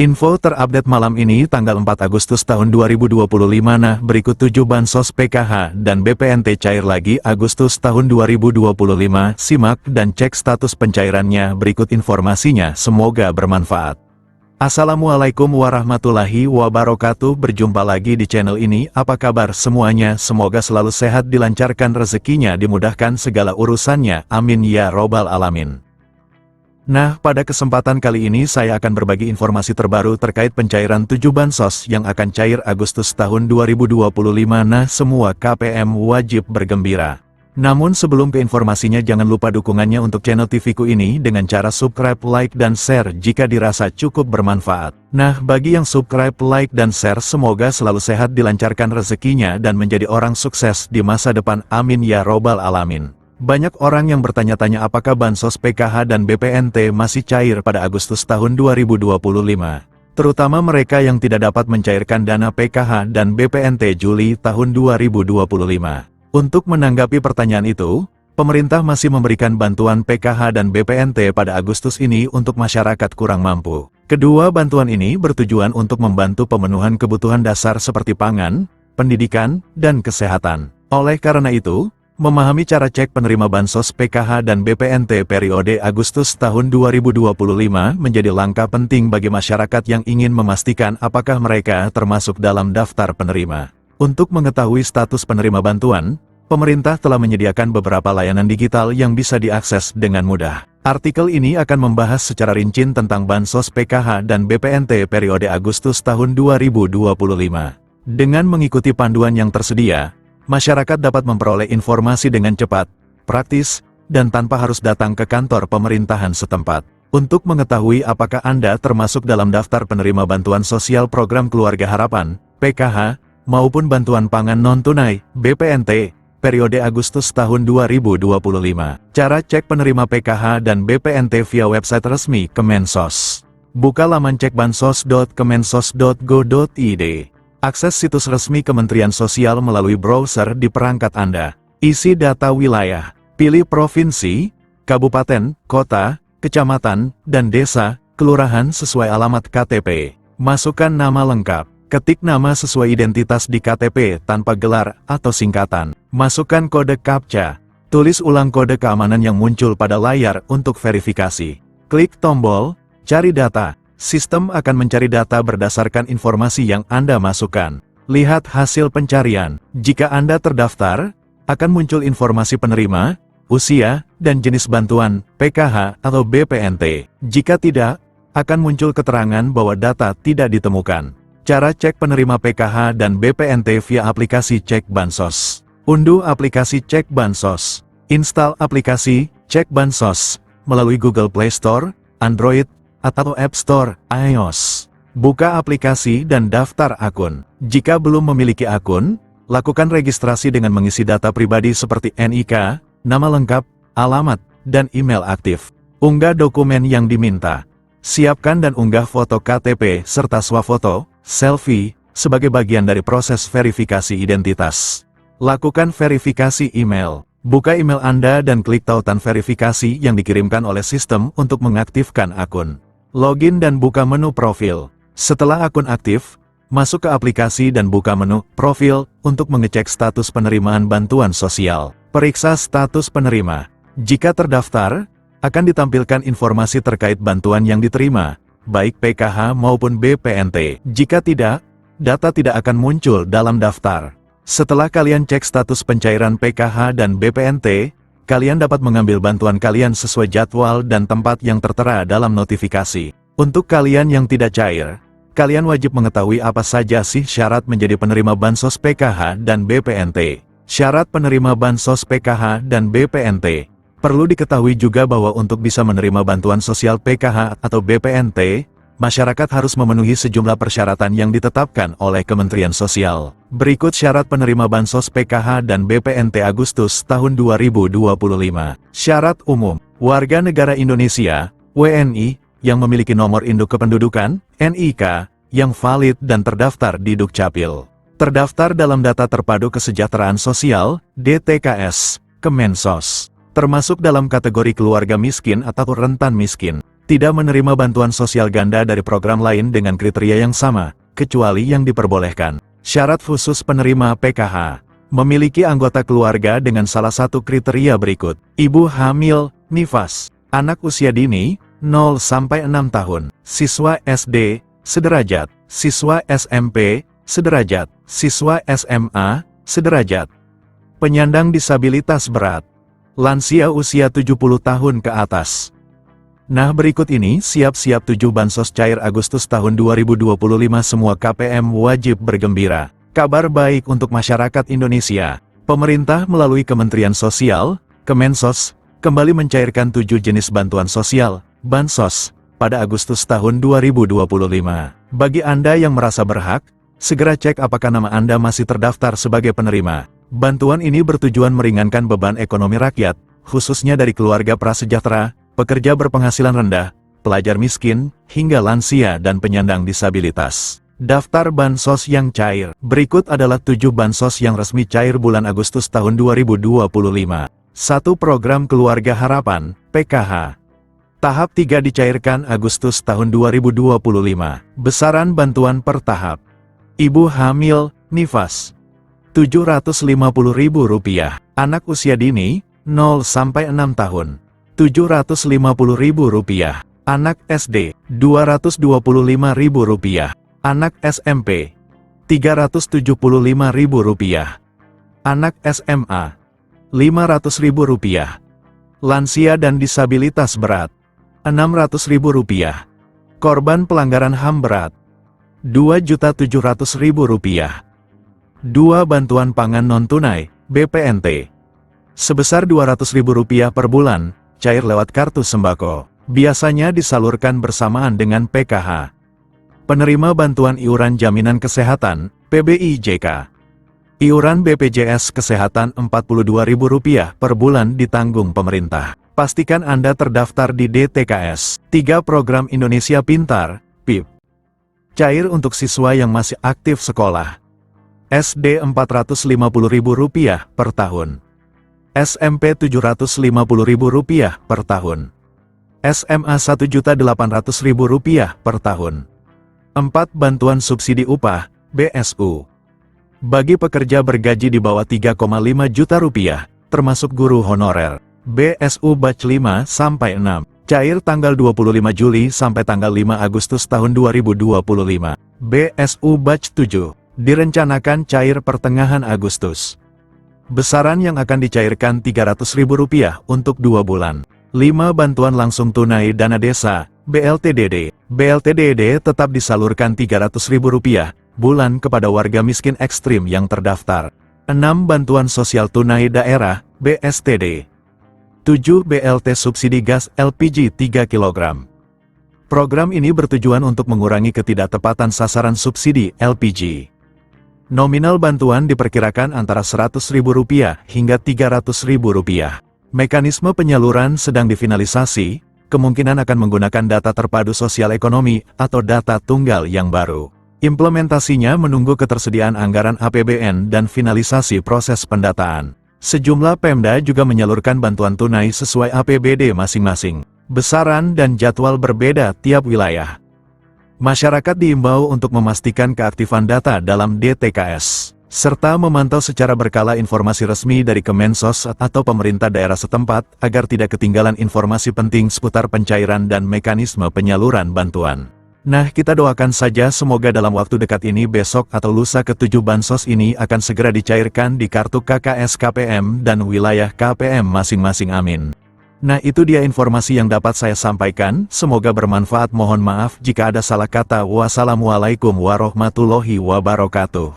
Info terupdate malam ini tanggal 4 Agustus tahun 2025. Nah, berikut 7 bansos PKH dan BPNT cair lagi Agustus tahun 2025. Simak dan cek status pencairannya, berikut informasinya, semoga bermanfaat. Assalamualaikum warahmatullahi wabarakatuh. Berjumpa lagi di channel ini. Apa kabar semuanya? Semoga selalu sehat, dilancarkan rezekinya, dimudahkan segala urusannya. Amin ya robbal alamin. Nah, pada kesempatan kali ini saya akan berbagi informasi terbaru terkait pencairan 7 bansos yang akan cair Agustus tahun 2025. Nah, semua KPM wajib bergembira. Namun sebelum ke informasinya, jangan lupa dukungannya untuk channel TV-ku ini dengan cara subscribe, like, dan share jika dirasa cukup bermanfaat. Nah, bagi yang subscribe, like, dan share, semoga selalu sehat, dilancarkan rezekinya, dan menjadi orang sukses di masa depan. Amin ya robbal alamin. Banyak orang yang bertanya-tanya apakah bansos PKH dan BPNT masih cair pada Agustus tahun 2025. Terutama mereka yang tidak dapat mencairkan dana PKH dan BPNT Juli tahun 2025. Untuk menanggapi pertanyaan itu, pemerintah masih memberikan bantuan PKH dan BPNT pada Agustus ini untuk masyarakat kurang mampu. Kedua bantuan ini bertujuan untuk membantu pemenuhan kebutuhan dasar seperti pangan, pendidikan, dan kesehatan. Oleh karena itu, memahami cara cek penerima bansos PKH dan BPNT periode Agustus tahun 2025 menjadi langkah penting bagi masyarakat yang ingin memastikan apakah mereka termasuk dalam daftar penerima. Untuk mengetahui status penerima bantuan, pemerintah telah menyediakan beberapa layanan digital yang bisa diakses dengan mudah. Artikel ini akan membahas secara rinci tentang bansos PKH dan BPNT periode Agustus tahun 2025. Dengan mengikuti panduan yang tersedia, masyarakat dapat memperoleh informasi dengan cepat, praktis, dan tanpa harus datang ke kantor pemerintahan setempat. Untuk mengetahui apakah Anda termasuk dalam daftar penerima bantuan sosial program Keluarga Harapan, PKH, maupun bantuan pangan non-tunai, BPNT, periode Agustus tahun 2025. Cara cek penerima PKH dan BPNT via website resmi Kemensos. Buka laman cekbansos.kemensos.go.id. Akses situs resmi Kementerian Sosial melalui browser di perangkat Anda. Isi data wilayah. Pilih provinsi, kabupaten, kota, kecamatan, dan desa, kelurahan sesuai alamat KTP. Masukkan nama lengkap. Ketik nama sesuai identitas di KTP tanpa gelar atau singkatan. Masukkan kode CAPTCHA. Tulis ulang kode keamanan yang muncul pada layar untuk verifikasi. Klik tombol cari data. Sistem akan mencari data berdasarkan informasi yang Anda masukkan. Lihat hasil pencarian. Jika Anda terdaftar, akan muncul informasi penerima, usia, dan jenis bantuan, PKH atau BPNT. Jika tidak, akan muncul keterangan bahwa data tidak ditemukan. Cara cek penerima PKH dan BPNT via aplikasi Cek Bansos. Unduh aplikasi Cek Bansos. Install aplikasi Cek Bansos melalui Google Play Store, Android, atau App Store, iOS. Buka aplikasi dan daftar akun. Jika belum memiliki akun, lakukan registrasi dengan mengisi data pribadi seperti NIK, nama lengkap, alamat, dan email aktif. Unggah dokumen yang diminta. Siapkan dan unggah foto KTP serta swafoto, selfie, sebagai bagian dari proses verifikasi identitas. Lakukan verifikasi email. Buka email Anda dan klik tautan verifikasi yang dikirimkan oleh sistem untuk mengaktifkan akun. Login dan buka menu profil. Setelah akun aktif, masuk ke aplikasi dan buka menu profil untuk mengecek status penerimaan bantuan sosial. Periksa status penerima. Jika terdaftar, akan ditampilkan informasi terkait bantuan yang diterima, baik PKH maupun BPNT. Jika tidak, data tidak akan muncul dalam daftar. Setelah kalian cek status pencairan PKH dan BPNT, kalian dapat mengambil bantuan kalian sesuai jadwal dan tempat yang tertera dalam notifikasi. Untuk kalian yang tidak cair, kalian wajib mengetahui apa saja sih syarat menjadi penerima bansos PKH dan BPNT. Syarat penerima bansos PKH dan BPNT. Perlu diketahui juga bahwa untuk bisa menerima bantuan sosial PKH atau BPNT, masyarakat harus memenuhi sejumlah persyaratan yang ditetapkan oleh Kementerian Sosial. Berikut syarat penerima bansos PKH dan BPNT Agustus tahun 2025. Syarat umum. Warga negara Indonesia, WNI, yang memiliki nomor induk kependudukan, NIK, yang valid dan terdaftar di Dukcapil. Terdaftar dalam Data Terpadu Kesejahteraan Sosial, DTKS, Kemensos. Termasuk dalam kategori keluarga miskin atau rentan miskin. tidak menerima bantuan sosial ganda dari program lain dengan kriteria yang sama, kecuali yang diperbolehkan. Syarat khusus penerima PKH. Memiliki anggota keluarga dengan salah satu kriteria berikut. Ibu hamil, nifas. Anak usia dini, 0-6 tahun. Siswa SD, sederajat. Siswa SMP, sederajat. Siswa SMA, sederajat. Penyandang disabilitas berat. Lansia usia 70 tahun ke atas. Nah, berikut ini siap-siap 7 bansos cair Agustus tahun 2025. Semua KPM wajib bergembira. Kabar baik untuk masyarakat Indonesia. Pemerintah melalui Kementerian Sosial, Kemensos, kembali mencairkan 7 jenis bantuan sosial, bansos, pada Agustus tahun 2025. Bagi Anda yang merasa berhak, segera cek apakah nama Anda masih terdaftar sebagai penerima. Bantuan ini bertujuan meringankan beban ekonomi rakyat, khususnya dari keluarga prasejahtera, pekerja berpenghasilan rendah, pelajar miskin, hingga lansia dan penyandang disabilitas. Daftar bansos yang cair. Berikut adalah 7 bansos yang resmi cair bulan Agustus tahun 2025. 1. Program Keluarga Harapan, PKH. Tahap 3 dicairkan Agustus tahun 2025. Besaran bantuan per tahap. Ibu hamil, nifas. Rp750.000. Anak usia dini, 0-6 tahun. Rp750.000. Anak SD, Rp225.000. Anak SMP, Rp375.000. Anak SMA, Rp500.000. Lansia dan disabilitas berat, Rp600.000. Korban pelanggaran HAM berat, Rp2.700.000. 2. Bantuan pangan non-tunai, BPNT. Sebesar Rp200.000 per bulan, cair lewat kartu sembako. Biasanya disalurkan bersamaan dengan PKH. Penerima bantuan iuran jaminan kesehatan, PBIJK. Iuran BPJS Kesehatan Rp42.000 per bulan ditanggung pemerintah. Pastikan Anda terdaftar di DTKS. 3. Program Indonesia Pintar, PIP. Cair untuk siswa yang masih aktif sekolah. SD Rp450.000 per tahun. SMP Rp750.000 per tahun. SMA Rp1.800.000 per tahun. 4. Bantuan subsidi upah, BSU. Bagi pekerja bergaji di bawah Rp3,5 juta, termasuk guru honorer. BSU Batch 5-6. Cair tanggal 25 Juli sampai tanggal 5 Agustus tahun 2025. BSU Batch 7. Direncanakan cair pertengahan Agustus. Besaran yang akan dicairkan Rp300.000 untuk 2 bulan. 5. Bantuan langsung tunai dana desa, BLTDD. BLTDD tetap disalurkan Rp300.000 bulan kepada warga miskin ekstrim yang terdaftar. 6. Bantuan sosial tunai daerah, BSTD. 7. BLT subsidi gas LPG 3 kg. Program ini bertujuan untuk mengurangi ketidaktepatan sasaran subsidi LPG. Nominal bantuan diperkirakan antara Rp100.000 hingga Rp300.000. Mekanisme penyaluran sedang difinalisasi, kemungkinan akan menggunakan data terpadu sosial ekonomi atau data tunggal yang baru. Implementasinya menunggu ketersediaan anggaran APBN dan finalisasi proses pendataan. Sejumlah Pemda juga menyalurkan bantuan tunai sesuai APBD masing-masing. Besaran dan jadwal berbeda tiap wilayah. Masyarakat diimbau untuk memastikan keaktifan data dalam DTKS, serta memantau secara berkala informasi resmi dari Kemensos atau pemerintah daerah setempat agar tidak ketinggalan informasi penting seputar pencairan dan mekanisme penyaluran bantuan. Nah, kita doakan saja semoga dalam waktu dekat ini besok atau lusa ke-7 bansos ini akan segera dicairkan di kartu KKS KPM dan wilayah KPM masing-masing, amin. Nah, itu dia informasi yang dapat saya sampaikan, semoga bermanfaat. Mohon maaf jika ada salah kata. Wassalamualaikum warahmatullahi wabarakatuh.